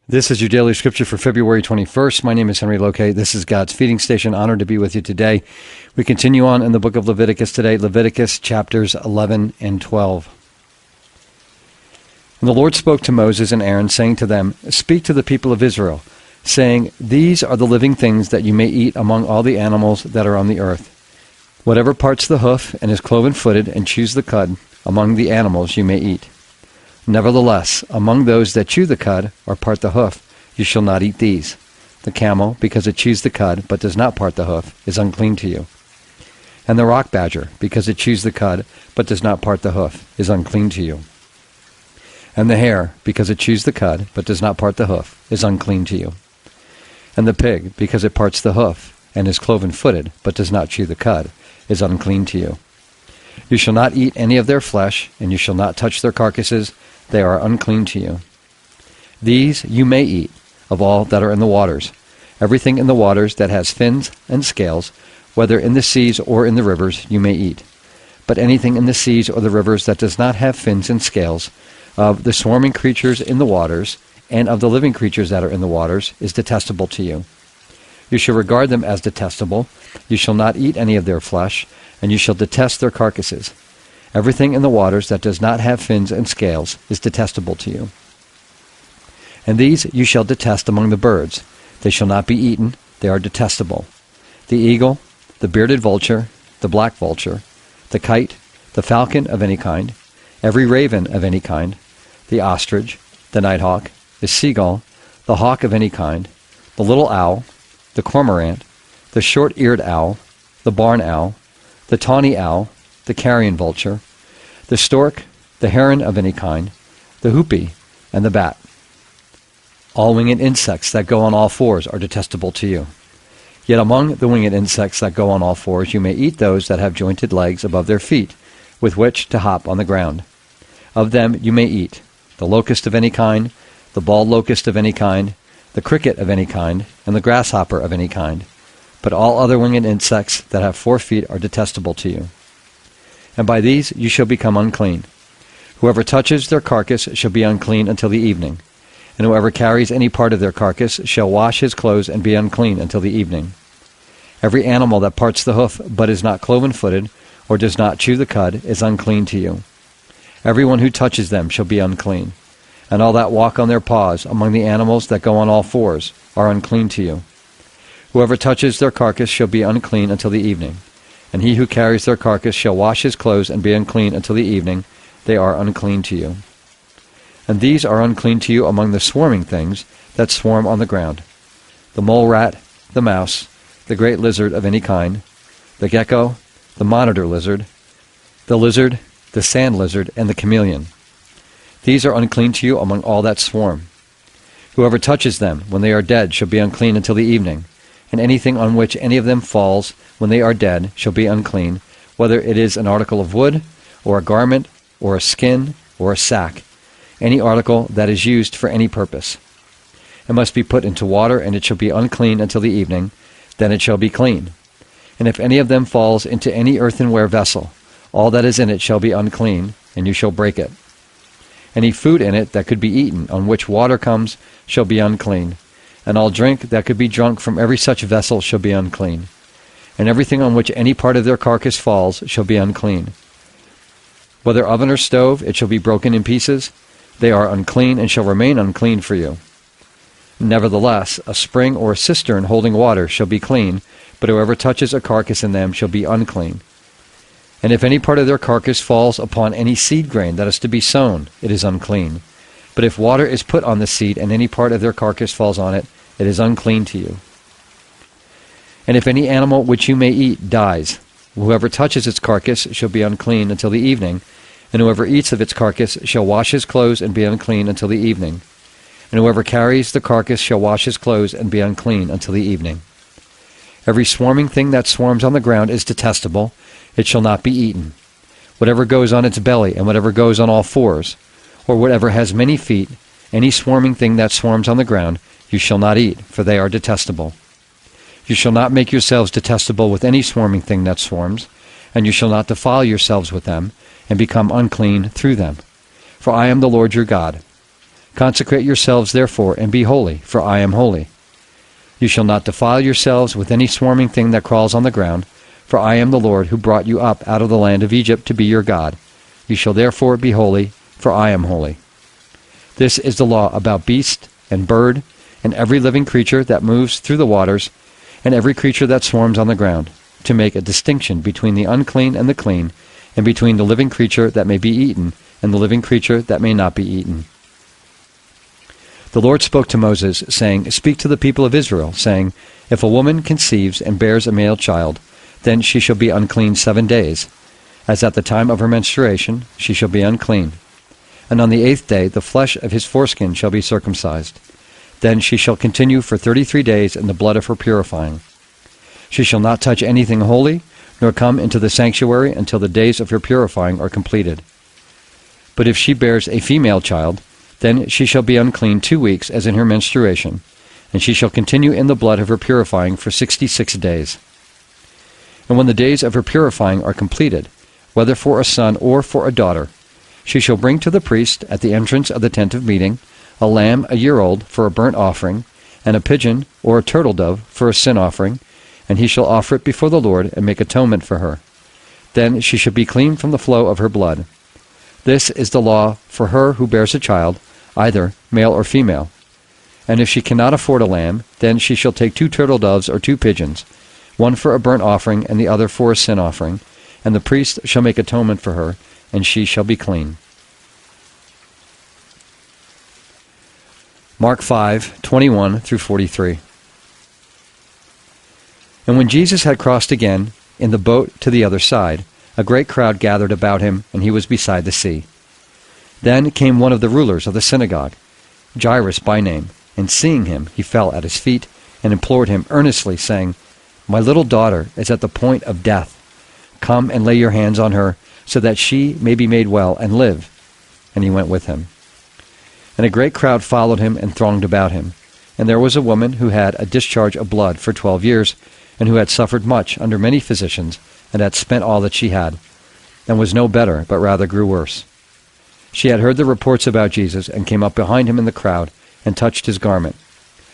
This is your daily scripture for February 21st. My name is Henry Locate. This is God's Feeding Station. Honored to be with you today. We continue on in the book of Leviticus today, Leviticus chapters 11 and 12. And the Lord spoke to Moses and Aaron, saying to them, "Speak to the people of Israel, saying, These are the living things that you may eat among all the animals that are on the earth. Whatever parts the hoof and is cloven-footed and chews the cud, among the animals you may eat. Nevertheless, among those that chew the cud, or part the hoof, you shall not eat these. The camel, because it chews the cud, but does not part the hoof, is unclean to you. And the rock badger, because it chews the cud, but does not part the hoof, is unclean to you. And the hare, because it chews the cud, but does not part the hoof, is unclean to you. And the pig, because it parts the hoof, and is cloven-footed, but does not chew the cud, is unclean to you. You shall not eat any of their flesh, and you shall not touch their carcasses. They are unclean to you. These you may eat, of all that are in the waters. Everything in the waters that has fins and scales, whether in the seas or in the rivers, you may eat. But anything in the seas or the rivers that does not have fins and scales, of the swarming creatures in the waters, and of the living creatures that are in the waters, is detestable to you. You shall regard them as detestable. You shall not eat any of their flesh, and you shall detest their carcasses. Everything in the waters that does not have fins and scales is detestable to you. And these you shall detest among the birds. They shall not be eaten. They are detestable. The eagle, the bearded vulture, the black vulture, the kite, the falcon of any kind, every raven of any kind, the ostrich, the nighthawk, the seagull, the hawk of any kind, the little owl, the cormorant, the short-eared owl, the barn owl, the tawny owl, the carrion vulture, the stork, the heron of any kind, the hoopie, and the bat. All winged insects that go on all fours are detestable to you. Yet among the winged insects that go on all fours you may eat those that have jointed legs above their feet, with which to hop on the ground. Of them you may eat the locust of any kind, the bald locust of any kind, the cricket of any kind, and the grasshopper of any kind. But all other winged insects that have 4 feet are detestable to you. And by these you shall become unclean. Whoever touches their carcass shall be unclean until the evening. And whoever carries any part of their carcass shall wash his clothes and be unclean until the evening. Every animal that parts the hoof but is not cloven-footed, or does not chew the cud, is unclean to you. Everyone who touches them shall be unclean. And all that walk on their paws among the animals that go on all fours are unclean to you. Whoever touches their carcass shall be unclean until the evening. And he who carries their carcass shall wash his clothes and be unclean until the evening. They are unclean to you. And these are unclean to you among the swarming things that swarm on the ground: the mole rat, the mouse, the great lizard of any kind, the gecko, the monitor lizard, the sand lizard, and the chameleon. These are unclean to you among all that swarm. Whoever touches them when they are dead shall be unclean until the evening. And anything on which any of them falls when they are dead shall be unclean, whether it is an article of wood, or a garment, or a skin, or a sack, any article that is used for any purpose. It must be put into water, and it shall be unclean until the evening. Then it shall be clean. And if any of them falls into any earthenware vessel, all that is in it shall be unclean, and you shall break it. Any food in it that could be eaten, on which water comes, shall be unclean. And all drink that could be drunk from every such vessel shall be unclean. And everything on which any part of their carcass falls shall be unclean. Whether oven or stove, it shall be broken in pieces. They are unclean, and shall remain unclean for you. Nevertheless, a spring or a cistern holding water shall be clean, but whoever touches a carcass in them shall be unclean. And if any part of their carcass falls upon any seed grain that is to be sown, it is unclean. But if water is put on the seed, and any part of their carcass falls on it, it is unclean to you. And if any animal which you may eat dies, whoever touches its carcass shall be unclean until the evening, and whoever eats of its carcass shall wash his clothes and be unclean until the evening. And whoever carries the carcass shall wash his clothes and be unclean until the evening. Every swarming thing that swarms on the ground is detestable. It shall not be eaten. Whatever goes on its belly, and whatever goes on all fours, or whatever has many feet, any swarming thing that swarms on the ground, you shall not eat, for they are detestable. You shall not make yourselves detestable with any swarming thing that swarms, and you shall not defile yourselves with them, and become unclean through them. For I am the Lord your God. Consecrate yourselves therefore, and be holy, for I am holy. You shall not defile yourselves with any swarming thing that crawls on the ground, for I am the Lord who brought you up out of the land of Egypt to be your God. You shall therefore be holy, for I am holy. This is the law about beast and bird, and every living creature that moves through the waters, and every creature that swarms on the ground, to make a distinction between the unclean and the clean, and between the living creature that may be eaten, and the living creature that may not be eaten. The Lord spoke to Moses, saying, Speak to the people of Israel, saying, If a woman conceives and bears a male child, then she shall be unclean 7 days. As at the time of her menstruation, she shall be unclean. And on the 8th day the flesh of his foreskin shall be circumcised. Then she shall continue for 33 days in the blood of her purifying. She shall not touch anything holy, nor come into the sanctuary until the days of her purifying are completed. But if she bears a female child, then she shall be unclean 2 weeks as in her menstruation, and she shall continue in the blood of her purifying for 66 days. And when the days of her purifying are completed, whether for a son or for a daughter, she shall bring to the priest at the entrance of the tent of meeting a lamb a year old for a burnt offering, and a pigeon or a turtle dove for a sin offering, and he shall offer it before the Lord and make atonement for her. Then she shall be clean from the flow of her blood. This is the law for her who bears a child, either male or female. And if she cannot afford a lamb, then she shall take 2 turtle doves or 2 pigeons, one for a burnt offering and the other for a sin offering, and the priest shall make atonement for her, and she shall be clean. Mark 5:21 through 43. And when Jesus had crossed again in the boat to the other side, a great crowd gathered about him, and he was beside the sea. Then came one of the rulers of the synagogue, Jairus by name, and seeing him, he fell at his feet and implored him earnestly, saying, My little daughter is at the point of death. Come and lay your hands on her, so that she may be made well and live. And he went with him. And a great crowd followed him and thronged about him. And there was a woman who had a discharge of blood for 12 years, and who had suffered much under many physicians, and had spent all that she had, and was no better, but rather grew worse. She had heard the reports about Jesus, and came up behind him in the crowd, and touched his garment.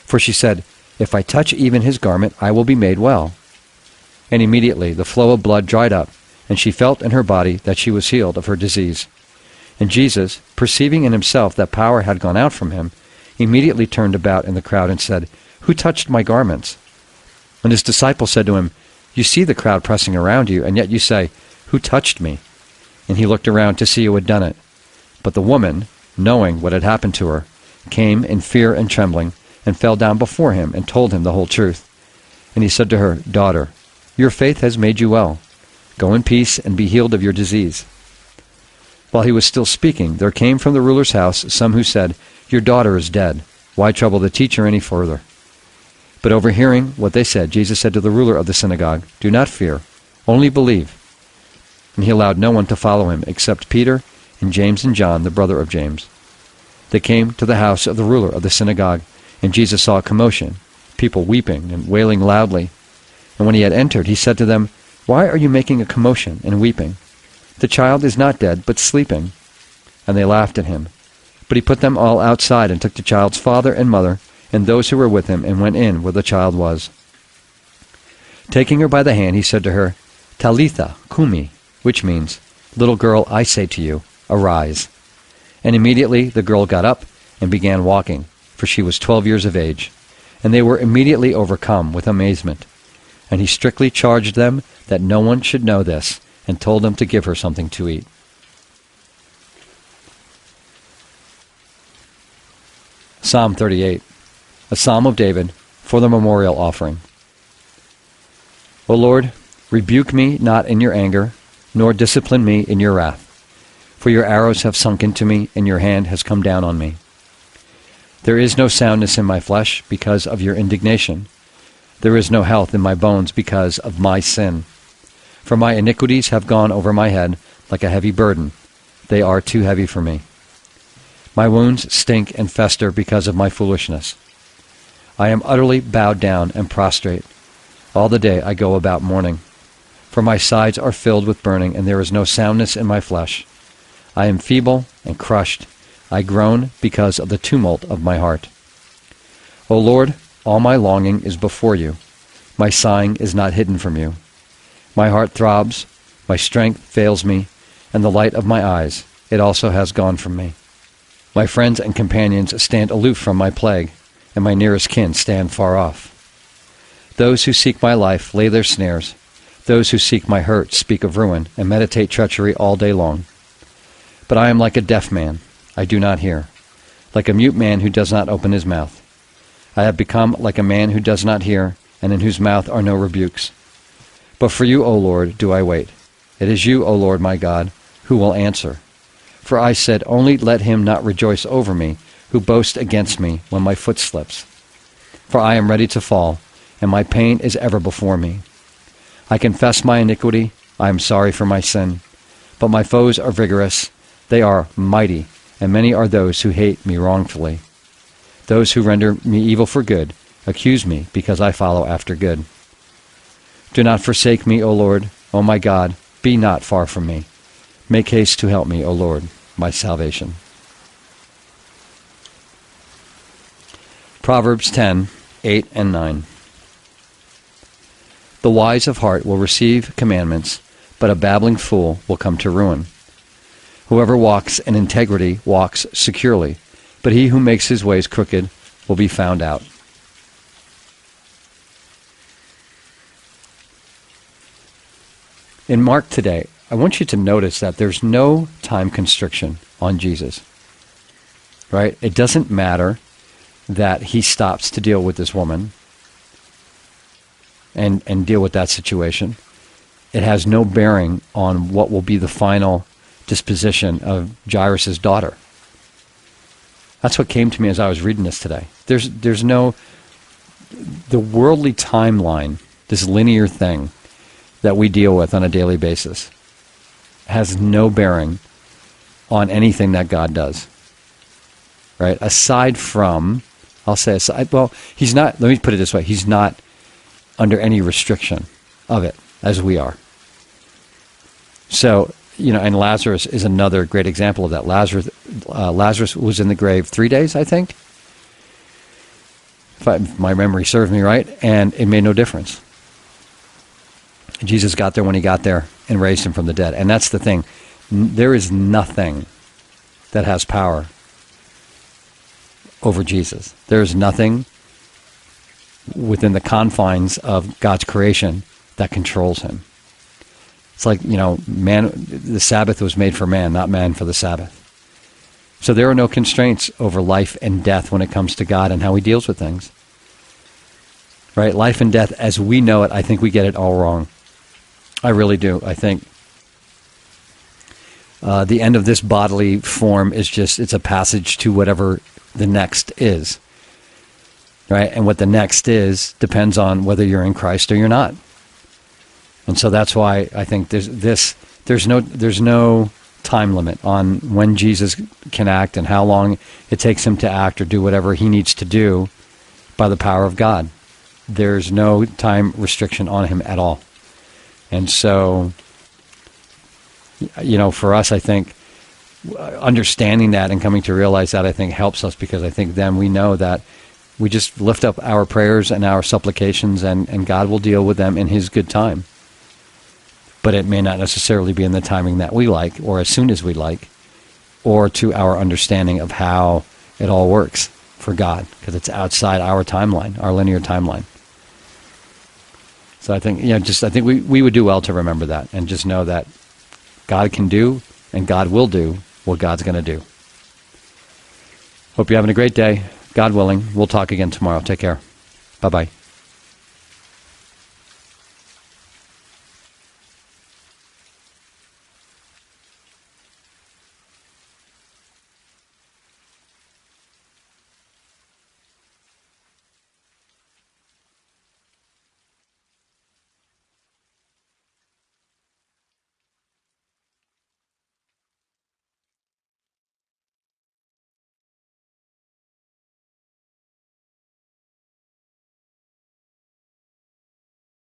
For she said, If I touch even his garment, I will be made well. And immediately the flow of blood dried up, and she felt in her body that she was healed of her disease. And Jesus, perceiving in himself that power had gone out from him, immediately turned about in the crowd and said, Who touched my garments? And his disciples said to him, You see the crowd pressing around you, and yet you say, Who touched me? And he looked around to see who had done it. But the woman, knowing what had happened to her, came in fear and trembling, and fell down before him, and told him the whole truth. And he said to her, Daughter, your faith has made you well. Go in peace and be healed of your disease. While he was still speaking, there came from the ruler's house some who said, Your daughter is dead. Why trouble the teacher any further? But overhearing what they said, Jesus said to the ruler of the synagogue, Do not fear, only believe. And he allowed no one to follow him except Peter and James and John, the brother of James. They came to the house of the ruler of the synagogue, and Jesus saw a commotion, people weeping and wailing loudly. And when he had entered, he said to them, Why are you making a commotion and weeping? The child is not dead, but sleeping. And they laughed at him. But he put them all outside and took the child's father and mother and those who were with him and went in where the child was. Taking her by the hand, he said to her, Talitha cumi, which means, Little girl, I say to you, arise. And immediately the girl got up and began walking, for she was 12 years of age. And they were immediately overcome with amazement. And he strictly charged them that no one should know this, and told them to give her something to eat. Psalm 38, a psalm of David for the memorial offering. O Lord, rebuke me not in your anger, nor discipline me in your wrath. For your arrows have sunk into me, and your hand has come down on me. There is no soundness in my flesh because of your indignation. There is no health in my bones because of my sin. For my iniquities have gone over my head like a heavy burden. They are too heavy for me. My wounds stink and fester because of my foolishness. I am utterly bowed down and prostrate. All the day I go about mourning. For my sides are filled with burning, and there is no soundness in my flesh. I am feeble and crushed. I groan because of the tumult of my heart. O Lord, all my longing is before you. My sighing is not hidden from you. My heart throbs, my strength fails me, and the light of my eyes, it also has gone from me. My friends and companions stand aloof from my plague, and my nearest kin stand far off. Those who seek my life lay their snares. Those who seek my hurt speak of ruin and meditate treachery all day long. But I am like a deaf man. I do not hear. Like a mute man who does not open his mouth. I have become like a man who does not hear, and in whose mouth are no rebukes. But for you, O Lord, do I wait. It is you, O Lord my God, who will answer. For I said, only let him not rejoice over me, who boasts against me when my foot slips. For I am ready to fall, and my pain is ever before me. I confess my iniquity, I am sorry for my sin. But my foes are vigorous, they are mighty, and many are those who hate me wrongfully. Those who render me evil for good accuse me because I follow after good. Do not forsake me, O Lord, O my God, be not far from me. Make haste to help me, O Lord, my salvation. Proverbs 10:8 and 9. The wise of heart will receive commandments, but a babbling fool will come to ruin. Whoever walks in integrity walks securely, but he who makes his ways crooked will be found out. In Mark today, I want you to notice that there's no time constriction on Jesus. Right? It doesn't matter that he stops to deal with this woman and deal with that situation. It has no bearing on what will be the final disposition of Jairus' daughter. That's what came to me as I was reading this today. There's no, the worldly timeline, this linear thing that we deal with on a daily basis, has no bearing on anything that God does. Right? Aside from, he's not, let me put it this way, he's not under any restriction of it, as we are. So, and Lazarus is another great example of that. Lazarus was in the grave 3 days, I think, if my memory serves me right, and it made no difference. Jesus got there when he got there and raised him from the dead. And that's the thing. There is nothing that has power over Jesus. There is nothing within the confines of God's creation that controls him. It's like, man, the Sabbath was made for man, not man for the Sabbath. So there are no constraints over life and death when it comes to God and how he deals with things. Right? Life and death as we know it, I think we get it all wrong. I really do. I think the end of this bodily form is it's a passage to whatever the next is. Right? And what the next is depends on whether you're in Christ or you're not. And so that's why I think there's no time limit on when Jesus can act and how long it takes him to act or do whatever he needs to do by the power of God. There's no time restriction on him at all. And so, for us, I think understanding that and coming to realize that, I think, helps us, because I think then we know that we just lift up our prayers and our supplications, and God will deal with them in his good time. But it may not necessarily be in the timing that we like, or as soon as we like, or to our understanding of how it all works for God, because it's outside our timeline, our linear timeline. So I think, I think we would do well to remember that and just know that God can do and God will do what God's going to do. Hope you're having a great day. God willing, we'll talk again tomorrow. Take care. Bye-bye.